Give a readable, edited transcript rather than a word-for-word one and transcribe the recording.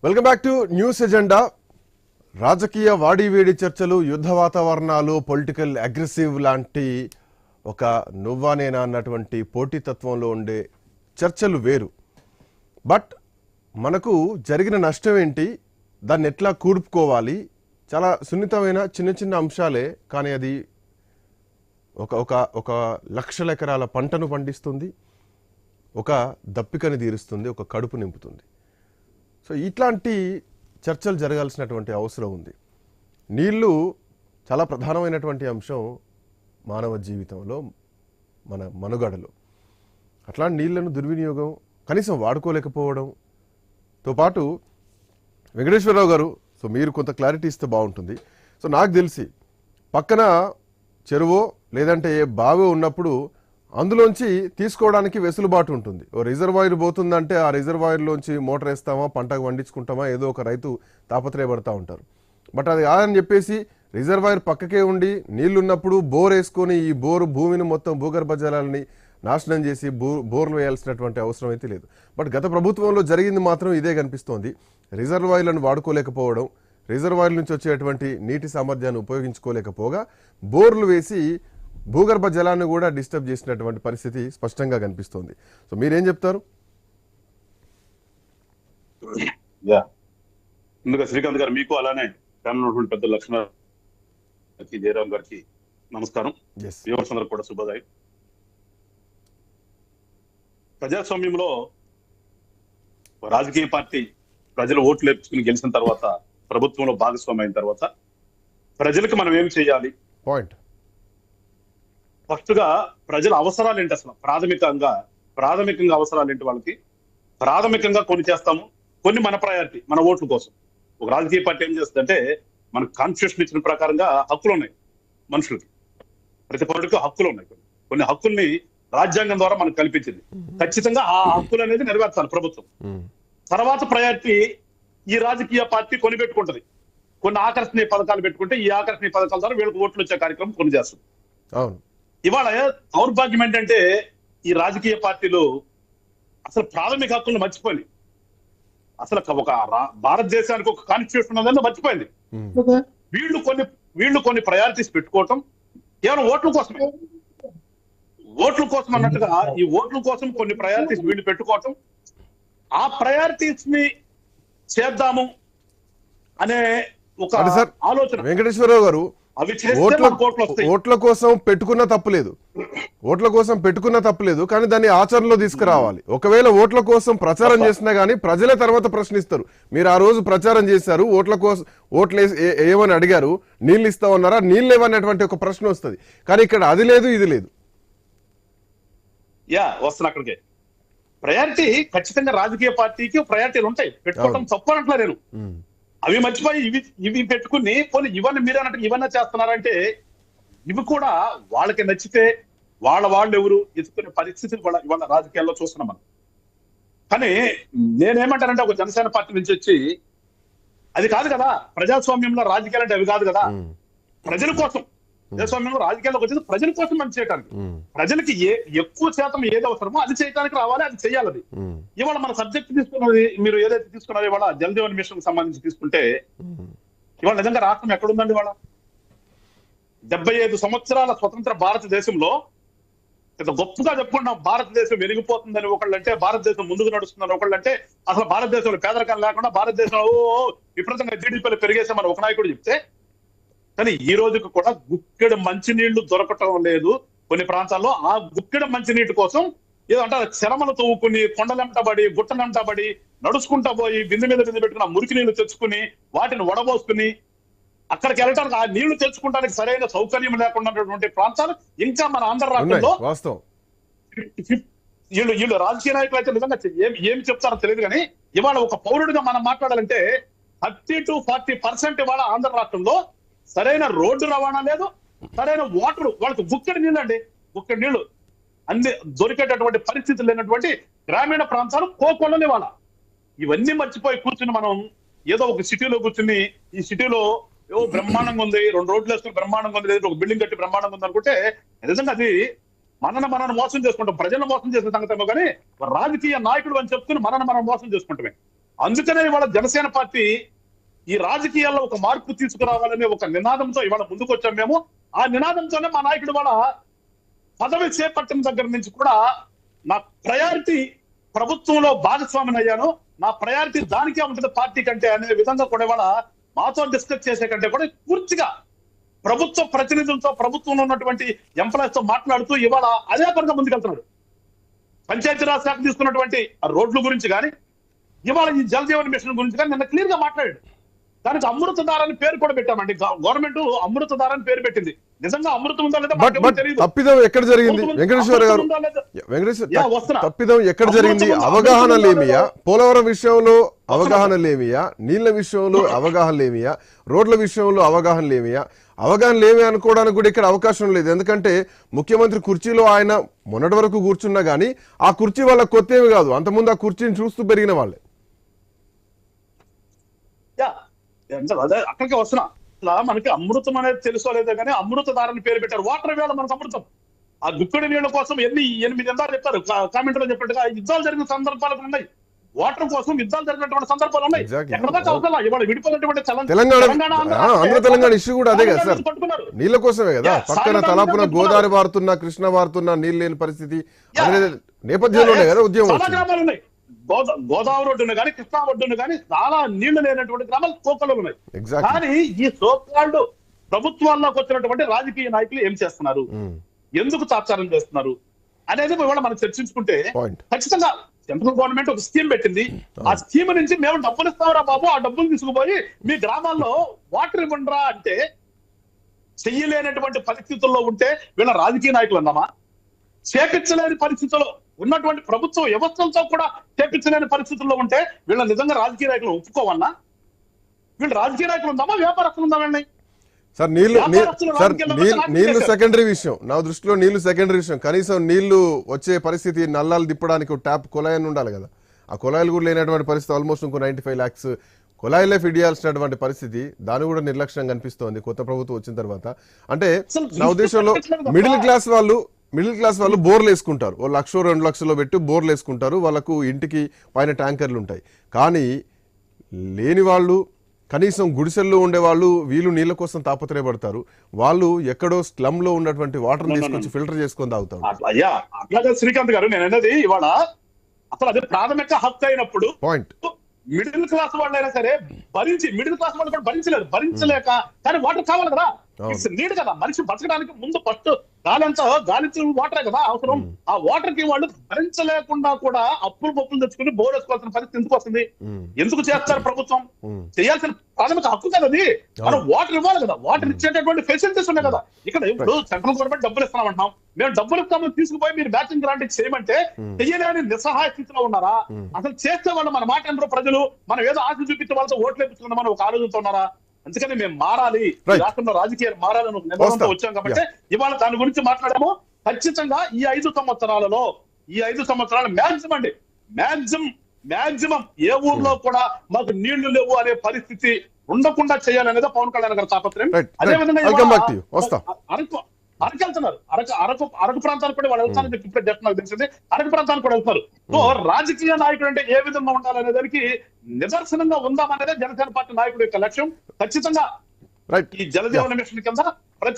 Welcome back to news agenda. రాజకీయ వాడివేడి చర్చలు, యుద్ధ వాతావరణాలు, పొలిటికల్ అగ్రెసివ్ లాంటి ఒక నువ్వానేనా అన్నటువంటి పోటీతత్వంలో ఉండే చర్చలు వేరు. బట్ మనకు జరిగిన నష్టం ఏంటి, దాన్ని ఎట్లా కూడుపుకోవాలి, చాలా సున్నితమైన చిన్న చిన్న అంశాలే. కానీ అది ఒక ఒక ఒక లక్షల ఎకరాల పంటను పండిస్తుంది, ఒక దప్పికని తీరుస్తుంది, ఒక కడుపు నింపుతుంది. సో ఇట్లాంటి చర్చలు జరగాల్సినటువంటి అవసరం ఉంది. నీళ్లు చాలా ప్రధానమైనటువంటి అంశం మానవ జీవితంలో, మన మనుగడలో. అట్లాంటి నీళ్లను దుర్వినియోగం, కనీసం వాడుకోలేకపోవడంతో పాటు వెంకటేశ్వరరావు గారు, సో మీరు కొంత క్లారిటీ ఇస్తే బాగుంటుంది. సో నాకు తెలిసి పక్కన చెరువో లేదంటే ఏ బావి ఉన్నప్పుడు అందులోంచి తీసుకోవడానికి వెసులుబాటు ఉంటుంది. ఓ రిజర్వాయర్ పోతుందంటే ఆ రిజర్వాయర్లోంచి మోటార్ వేస్తామా, పంటకు పండించుకుంటామా, ఏదో ఒక రైతు తాపత్రయపడతా ఉంటారు. బట్ అది కాదని చెప్పేసి రిజర్వాయర్ పక్కకే ఉండి నీళ్లున్నప్పుడు బోర్ వేసుకొని ఈ బోరు భూమిని మొత్తం భూగర్భ జలాలని నాశనం చేసి బోర్లు వేయాల్సినటువంటి అవసరం అయితే లేదు. బట్ గత ప్రభుత్వంలో జరిగింది మాత్రం ఇదే కనిపిస్తోంది. రిజర్వాయర్లను వాడుకోలేకపోవడం, రిజర్వాయర్ నుంచి వచ్చేటువంటి నీటి సామర్థ్యాన్ని ఉపయోగించుకోలేకపోగా బోర్లు వేసి భూగర్భ జలాన్ని కూడా డిస్టర్బ్ చేసినటువంటి పరిస్థితి స్పష్టంగా కనిపిస్తోంది. సో మీరేం చెప్తారు? ముందుగా శ్రీకాంత్ గారు, మీకు అలానే ఫ్యామిలీ పెద్ద లక్ష్మణ జయరామ్ గారికి నమస్కారం. వ్యూవర్స్ అందరూ కూడా శుభోదయం. ప్రజాస్వామ్యంలో రాజకీయ పార్టీ ప్రజలు ఓట్లు వేపించుకుని గెలిచిన తర్వాత, ప్రభుత్వంలో భాగస్వామి అయిన తర్వాత ప్రజలకు మనం ఏం చేయాలి, పాయింట్ ఫస్ట్ గా ప్రజల అవసరాలు ఏంటి, అసలు ప్రాథమికంగా అవసరాలు ఏంటి వాళ్ళకి, ప్రాథమికంగా కొన్ని చేస్తాము, కొన్ని మన ప్రయారిటీ, మన ఓట్ల కోసం. ఒక రాజకీయ పార్టీ ఏం చేస్తుందంటే, మనకు కాన్స్టిట్యూషన్ ఇచ్చిన ప్రకారంగా హక్కులు ఉన్నాయి, మనుషులకి ప్రతి పౌరుడికి హక్కులు ఉన్నాయి. కొన్ని హక్కుల్ని రాజ్యాంగం ద్వారా మనకు కల్పించింది. ఖచ్చితంగా ఆ హక్కులు అనేది నెరవేర్చాలి ప్రభుత్వం. తర్వాత ప్రయారిటీ ఈ రాజకీయ పార్టీ కొని పెట్టుకుంటది. కొన్ని ఆకర్షణీయ పథకాలు పెట్టుకుంటే ఈ ఆకర్షణీయ పథకాల ద్వారా వీళ్ళకి ఓట్లు వచ్చే కార్యక్రమం కొన్ని చేస్తుంది. ఇవాళ దౌర్భాగ్యం ఏంటంటే, ఈ రాజకీయ పార్టీలు అసలు ప్రాథమిక హక్కులను మర్చిపోయింది. అసలు ఒక భారతదేశానికి ఒక కాన్స్టిట్యూషన్ ఉందని మర్చిపోయింది. వీళ్ళు కొన్ని ప్రయారిటీస్ పెట్టుకోవటం కేవలం ఓట్ల కోసం అన్నట్టుగా, ఈ ఓట్ల కోసం కొన్ని ప్రయారిటీస్ వీళ్ళు పెట్టుకోవటం, ఆ ప్రయారిటీస్ ని చేద్దాము అనే ఒక ఆలోచన. వెంకటేశ్వరరావు గారు, ఓట్ల కోసం పెట్టుకున్న తప్పులేదు, కానీ దాన్ని ఆచరణలో తీసుకురావాలి. ఒకవేళ ఓట్ల కోసం ప్రచారం చేసినా గానీ ప్రజలే తర్వాత ప్రశ్నిస్తారు. మీరు ఆ రోజు ప్రచారం చేశారు, ఓట్లు ఏమని అడిగారు, నీళ్ళు ఇస్తామన్నారా, నీళ్ళు లేవనేటువంటి ఒక ప్రశ్న వస్తుంది. కానీ ఇక్కడ అది లేదు, ఇది లేదు. వస్తున్నా అక్కడికి. ప్రయారిటీ ఖచ్చితంగా రాజకీయ పార్టీకి ప్రయారిటీలు ఉంటాయి, పెట్టుకోవడం తప్పు అనట్లా నేను. అవి మర్చిపోయి ఇవి పెట్టుకుని పోనీ ఇవన్నీ మీరు అన్నట్టు ఇవన్నీ చేస్తున్నారంటే, ఇవి కూడా వాళ్ళకి నచ్చితే వాళ్ళు ఎవరు ఎత్తుకునే పరిస్థితులు కూడా ఇవాళ రాజకీయాల్లో చూస్తున్నాం మనం. కానీ నేనేమంటానంటే, ఒక జనసేన పార్టీ నుంచి వచ్చి, అది కాదు కదా ప్రజాస్వామ్యంలో రాజకీయాలు అంటే, అవి కాదు కదా ప్రజల కోసం. ప్రజాస్వామ్యంలో రాజకీయాల్లోకి వచ్చేది ప్రజల కోసం మనం చేయడానికి. ప్రజలకి ఎక్కువ శాతం ఏది అవసరమో అది చేయడానికి రావాలి, అది చేయాలి. అది ఇవాళ మన సబ్జెక్ట్ తీసుకున్నది, మీరు ఏదైతే తీసుకున్నారో ఇవాళ జల్ జీవన్ మిషన్ సంబంధించి తీసుకుంటే, ఇవాళ నిజంగా రాష్ట్రం ఎక్కడుందండి? ఇవాళ 75 సంవత్సరాల స్వతంత్ర భారతదేశంలో ఇంత గొప్పగా చెప్పుకుంటాం భారతదేశం వెలిగిపోతుందని ఒకళ్ళంటే, భారతదేశం ముందుకు నడుస్తుందని ఒకళ్ళంటే, అసలు భారతదేశంలో పేదరికం లేకుండా భారతదేశంలో విపరీతంగా జీడీపీలు పెరిగేసామని ఒక నాయకుడు చెప్తే, కానీ ఈ రోజుకి కూడా గుక్కెడు మంచినీళ్లు దొరకటం లేదు కొన్ని ప్రాంతాల్లో. ఆ గుక్కెడు మంచినీటి కోసం ఏదో అంటారు, శరమలు తవ్వుకుని కొండలంటబడి గుట్టలంటబడి నడుచుకుంటా పోయి బిందె మీద పెట్టుకున్న మురికి నీళ్లు తెచ్చుకుని వాటిని వడబోసుకుని అక్కడికి వెళ్ళటానికి, ఆ నీళ్లు తెచ్చుకోవడానికి సరైన సౌకర్యం లేకుండా ప్రాంతాలు ఇంకా మన ఆంధ్ర రాష్ట్రంలో. వీళ్ళు రాజకీయ నాయకులు అయితే నిజంగా ఏమి చెప్తారో తెలియదు. కానీ ఇవాళ ఒక పౌరుడిగా మనం మాట్లాడాలంటే 30 to 40% ఇవాళ ఆంధ్ర రాష్ట్రంలో సరైన రోడ్డు రవాణా లేదు, సరైన వాటర్, వాళ్ళకి గుక్కడి నీళ్ళు అండి, గుక్కడి నీళ్లు అన్ని దొరికేటటువంటి పరిస్థితులు లేనటువంటి గ్రామీణ ప్రాంతాలు కోకొల్లని వాళ్ళ. ఇవన్నీ మర్చిపోయి కూర్చుని మనం ఏదో ఒక సిటీలో కూర్చుని, ఈ సిటీలో ఏదో బ్రహ్మాండంగా ఉంది, 2 రోడ్లు వేసుకుని బ్రహ్మాండంగా ఉంది, లేదా ఒక బిల్డింగ్ కట్టి బ్రహ్మాండంగా ఉంది అనుకుంటే, నిజంగా అది మనల్ని మోసం చేసుకుంటాం. ప్రజలను మోసం చేసిన సంగతేమో కానీ రాజకీయ నాయకుడు అని చెప్తుని మనం మోసం చేసుకుంటామే. అందుకనే ఇవాళ జనసేన పార్టీ ఈ రాజకీయాల్లో ఒక మార్పు తీసుకురావాలనే ఒక నినాదంతో ఇవాళ ముందుకు వచ్చాం మేము. ఆ నినాదంతోనే మా నాయకుడు వాళ్ళ పదవి చేపట్టిన దగ్గర నుంచి కూడా నా ప్రయారిటీ ప్రభుత్వంలో భాగస్వామిని అయ్యాను, నా ప్రయారిటీ దానికే ఉంటుంది పార్టీ కంటే అనే విధంగా కూడా ఇవాళ మాతో డిస్కస్ చేసే కంటే కూడా పూర్తిగా ప్రభుత్వ ప్రతినిధులతో, ప్రభుత్వంలో ఉన్నటువంటి ఎంప్లాయీస్ తో మాట్లాడుతూ ఇవాళ అదే పరంగా ముందుకెళ్తున్నాడు. పంచాయతీరాజ్ శాఖ తీసుకున్నటువంటి రోడ్ల గురించి కానీ, ఇవాళ ఈ జల్ జీవన్ మిషన్ గురించి కానీ నిన్న క్లియర్ గా మాట్లాడాడు. దానికి అమృతధార అని పేరు కూడా పెట్టామండి. గవర్నమెంట్ అమృతధార అని పేరు పెట్టింది. నిజంగా అమృతం ఉందా లేదా తెలియదు. తప్పిదం ఎక్కడ జరిగింది వెంకటేశ్వర గారు? తప్పిదం ఎక్కడ జరిగింది? అవగాహన లేమియా? పోలవరం విషయంలో అవగాహన లేమియా? నీళ్ల విషయంలో అవగాహన లేమియా? రోడ్ల విషయంలో అవగాహన లేమియా? అవగాహన లేమి అనుకోవడానికి కూడా ఇక్కడ అవకాశం లేదు. ఎందుకంటే ముఖ్యమంత్రి కుర్చీలో ఆయన మొన్నటి వరకు కూర్చున్నా గానీ ఆ కుర్చీ వాళ్ళ కొత్త ఏమి కాదు, అంతకుముందు ఆ కుర్చీని చూస్తూ పెరిగిన వాళ్ళే. అదే అక్కడికి వస్తున్నా. అట్లా మనకి అమృతం అనేది తెలుసుకోలేదే కానీ అమృతధారని పేరు పెట్టారు. వాటర్ వేళ మనకు అమృతం. ఆ గుక్కడి నీళ్ల కోసం 8 ఎందాలు చెప్తారు. కామెంట్ లో చెప్పినట్టుగా యుద్ధాలు జరిగిన సందర్భాలు ఉన్నాయి. వాటర్ కోసం యుద్ధాలు జరిగినటువంటి సందర్భాలు ఉన్నాయి. ఎక్కడ దాకా అవసరం ఇవాళ విడిపోయినటువంటి తెలంగాణ ఇష్యూ కూడా అదే కదా సార్, నీళ్ళ కోసమే కదా. పక్కన తలాపున గోదావరి వారుతున్నా, కృష్ణ వారుతున్నా, నీళ్ళు లేని పరిస్థితి అనేది నేపథ్యంలోనే కదా ఉద్యమం. చాలా గ్రామాలు ఉన్నాయి. గోదావరి ఒడ్డును కానీ, కృష్ణా ఒడ్డును కానీ చాలా నీళ్లు లేనటువంటి గ్రామాలు కోకలు ఉన్నాయి. కానీ ఈ సోకాల్డ్ ప్రభుత్వాల్లోకి వచ్చినటువంటి రాజకీయ నాయకులు ఏం చేస్తున్నారు, ఎందుకు తాత్సారం చేస్తున్నారు అనేది ఇవాళ మనం చర్చించుకుంటే ఖచ్చితంగా సెంట్రల్ గవర్నమెంట్ ఒక స్కీమ్ పెట్టింది. ఆ స్కీమ్ నుంచి మేము డబ్బులు ఇస్తామరా బాబు, ఆ డబ్బులు తీసుకుపోయి మీ గ్రామాల్లో వాటర్ ఇవ్వండిరా అంటే చెయ్యలేనటువంటి పరిస్థితుల్లో ఉంటే వీళ్ళ రాజకీయ నాయకులు అన్నామా? చేపించలేని పరిస్థితుల్లో ఉన్నటువంటి ప్రభుత్వ వ్యవస్థలతో కూడా చేపించలేని పరిస్థితుల్లో ఉంటే వీళ్ళ నిజంగా రాజకీయ నాయకులు ఒప్పుకోవన్నా? వీళ్ళు రాజకీయ నాయకులు ఉందామా, వ్యాపారస్తులు ఉందామండి? సార్ నీళ్లు సెకండరీ విషయం. నా దృష్టిలో నీళ్లు సెకండరీ విషయం. కనీసం నీళ్లు వచ్చే పరిస్థితి, నల్లాలు తిప్పడానికి ట్యాప్ కుళాయిని ఉండాలి కదా. ఆ కుళాయిలు కూడా లేనటువంటి పరిస్థితి. ఆల్మోస్ట్ ఇంకో 95 lakhs కుళాయిలే ఫిట్ చేయాల్సినటువంటి పరిస్థితి. దాని కూడా నిర్లక్ష్యం కనిపిస్తోంది కొత్త ప్రభుత్వం వచ్చిన తర్వాత. అంటే నా ఉద్దేశంలో మిడిల్ క్లాస్ వాళ్ళు బోర్లు వేసుకుంటారు. వాళ్ళు 1,00,000-2 లక్షలు పెట్టి బోర్లు వేసుకుంటారు. వాళ్ళకు ఇంటికి పైన ట్యాంకర్లు ఉంటాయి. కానీ లేని వాళ్ళు, కనీసం గుడిసెల్లో ఉండేవాళ్ళు, వీళ్ళు నీళ్ళ కోసం తాపత్రయపడతారు. వాళ్ళు ఎక్కడో స్లమ్ లో ఉన్నటువంటి వాటర్ తీసుకొచ్చి ఫిల్టర్ చేసుకొని తాగుతారు. అట్లాగే శ్రీకాంత్ గారు, నేను అనేది ఇవాళ అసలు అది ప్రాథమిక హక్కు అయినప్పుడు పాయింట్. మిడిల్ క్లాస్ వాళ్ళైనా సరే మిడిల్ క్లాస్ వాళ్ళు కూడా భరించలేక కానీ వాటర్ కావాలి కదా. ఇట్స్ నీడ్ కదా మనిషి బతకడానికి. ముందు ఫస్ట్ గాలించ వాటరే కదా అవసరం. ఆ వాటర్ కి వాళ్ళు భరించలేకుండా కూడా అప్పులు తెచ్చుకుని బోర్ వేసుకోవాల్సిన పరిస్థితి ఎందుకు వస్తుంది? ఎందుకు చేస్తారు? ప్రభుత్వం చేయాల్సిన ప్రాథమిక హక్కు కదా అది. మనం వాటర్ ఇవ్వాలి కదా. వాటర్ ఇచ్చేటటువంటి ఫెసిలిటీస్ ఉన్నాయి కదా. ఇక్కడ ఇప్పుడు సెంట్రల్ గవర్నమెంట్ డబ్బులు ఇస్తామంటున్నాం. మేము డబ్బులు ఇస్తామని తీసుకుపోయి మీరు మ్యాచింగ్ గ్రాంట్ చేయమంటే చెయ్యలేని నిస్సహాయ స్థితిలో ఉన్నారా? అసలు చేస్తే వాళ్ళు మన మాట ఎందరో ప్రజలు మనం ఏదో ఆశ చూపించే వాళ్ళతో ఓట్లు వేపించుకున్నామని ఒక ఆలోచనతో ఉన్నారా? అందుకని మేము మారాలి, రాష్ట్రంలో రాజకీయాలు మారాలని నిర్ణయంతో వచ్చాం కాబట్టి ఇవాళ దాని గురించి మాట్లాడాము. ఖచ్చితంగా ఈ 5 సంవత్సరాలలో మాక్సిమం ఏ ఊర్లో కూడా మాకు నీళ్లు లేవు అనే పరిస్థితి ఉండకుండా చేయాలనేది పవన్ కళ్యాణ్ గారి తాపత్రయం. అదేవిధంగా అరకు వెళ్తున్నారు. అరకు ప్రాంతానికి కూడా వాళ్ళు వెళ్తారని చెప్పి ఇప్పుడే నాకు తెలిసింది. అరకు ప్రాంతానికి కూడా వెళ్తున్నారు. సో రాజకీయ నాయకుడు అంటే ఏ విధంగా ఉండాలనే దానికి నిదర్శనంగా ఉందామనేదే జనసేన పార్టీ నాయకుడు యొక్క లక్ష్యం. ఖచ్చితంగా ఈ జలజీవన మిషన్ కింద ప్రతి